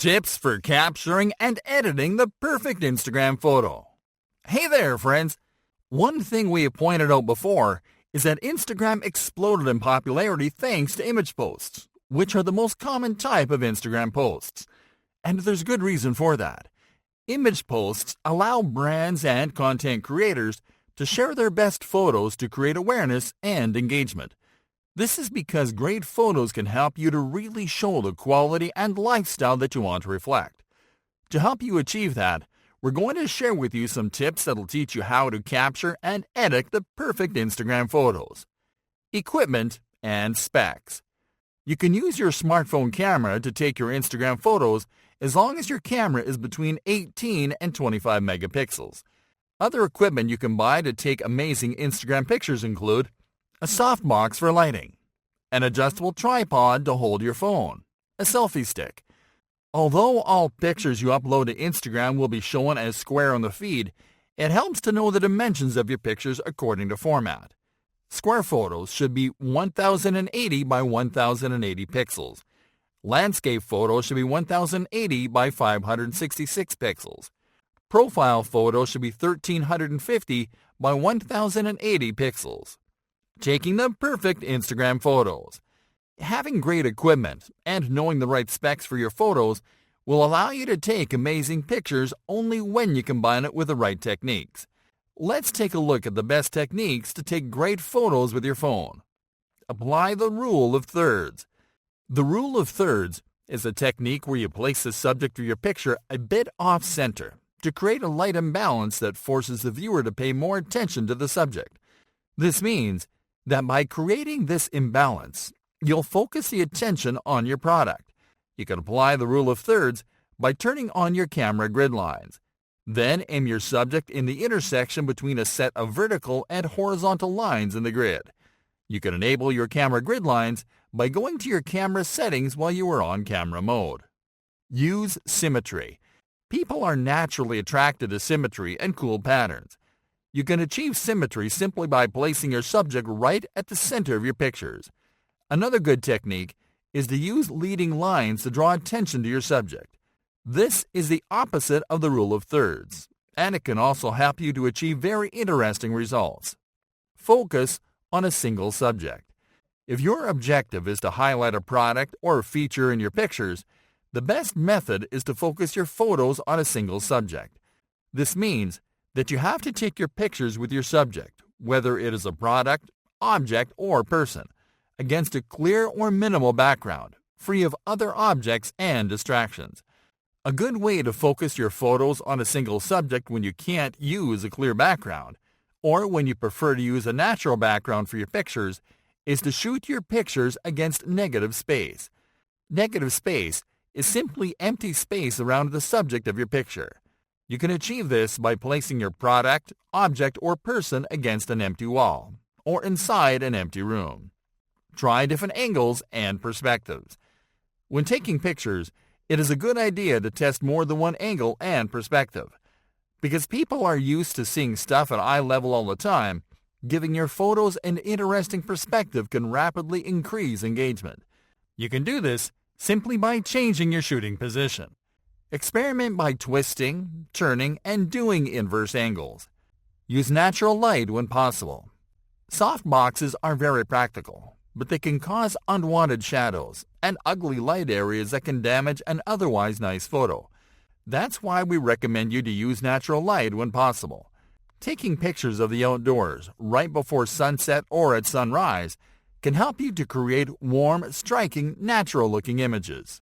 Tips for capturing and editing the perfect Instagram photo. Hey there, friends! One thing we have pointed out before is that Instagram exploded in popularity thanks to image posts, which are the most common type of Instagram posts. And there's good reason for that. Image posts allow brands and content creators to share their best photos to create awareness and engagement. This is because great photos can help you to really show the quality and lifestyle that you want to reflect. To help you achieve that, we're going to share with you some tips that'll teach you how to capture and edit the perfect Instagram photos. Equipment and specs. You can use your smartphone camera to take your Instagram photos as long as your camera is between 18 and 25 megapixels. Other equipment you can buy to take amazing Instagram pictures include a softbox for lighting, an adjustable tripod to hold your phone, a selfie stick. Although all pictures you upload to Instagram will be shown as square on the feed, it helps to know the dimensions of your pictures according to format. Square photos should be 1080 by 1080 pixels. Landscape photos should be 1080 by 566 pixels. Profile photos should be 1350 by 1080 pixels. Taking the perfect Instagram photos. Having great equipment and knowing the right specs for your photos will allow you to take amazing pictures only when you combine it with the right techniques. Let's take a look at the best techniques to take great photos with your phone. Apply the rule of thirds. The rule of thirds is a technique where you place the subject of your picture a bit off-center to create a light imbalance that forces the viewer to pay more attention to the subject. This means that by creating this imbalance, you'll focus the attention on your product. You can apply the rule of thirds by turning on your camera grid lines. Then aim your subject in the intersection between a set of vertical and horizontal lines in the grid. You can enable your camera grid lines by going to your camera settings while you are on camera mode. Use symmetry. People are naturally attracted to symmetry and cool patterns. You can achieve symmetry simply by placing your subject right at the center of your pictures. Another good technique is to use leading lines to draw attention to your subject. This is the opposite of the rule of thirds, and it can also help you to achieve very interesting results. Focus on a single subject. If your objective is to highlight a product or feature in your pictures, the best method is to focus your photos on a single subject. This means that you have to take your pictures with your subject, whether it is a product, object, or person, against a clear or minimal background, free of other objects and distractions. A good way to focus your photos on a single subject when you can't use a clear background, or when you prefer to use a natural background for your pictures, is to shoot your pictures against negative space. Negative space is simply empty space around the subject of your picture. You can achieve this by placing your product, object, or person against an empty wall, or inside an empty room. Try different angles and perspectives. When taking pictures, it is a good idea to test more than one angle and perspective. Because people are used to seeing stuff at eye level all the time, giving your photos an interesting perspective can rapidly increase engagement. You can do this simply by changing your shooting position. Experiment by twisting, turning, and doing inverse angles. Use natural light when possible. Soft boxes are very practical, but they can cause unwanted shadows and ugly light areas that can damage an otherwise nice photo. That's why we recommend you to use natural light when possible. Taking pictures of the outdoors right before sunset or at sunrise can help you to create warm, striking, natural-looking images.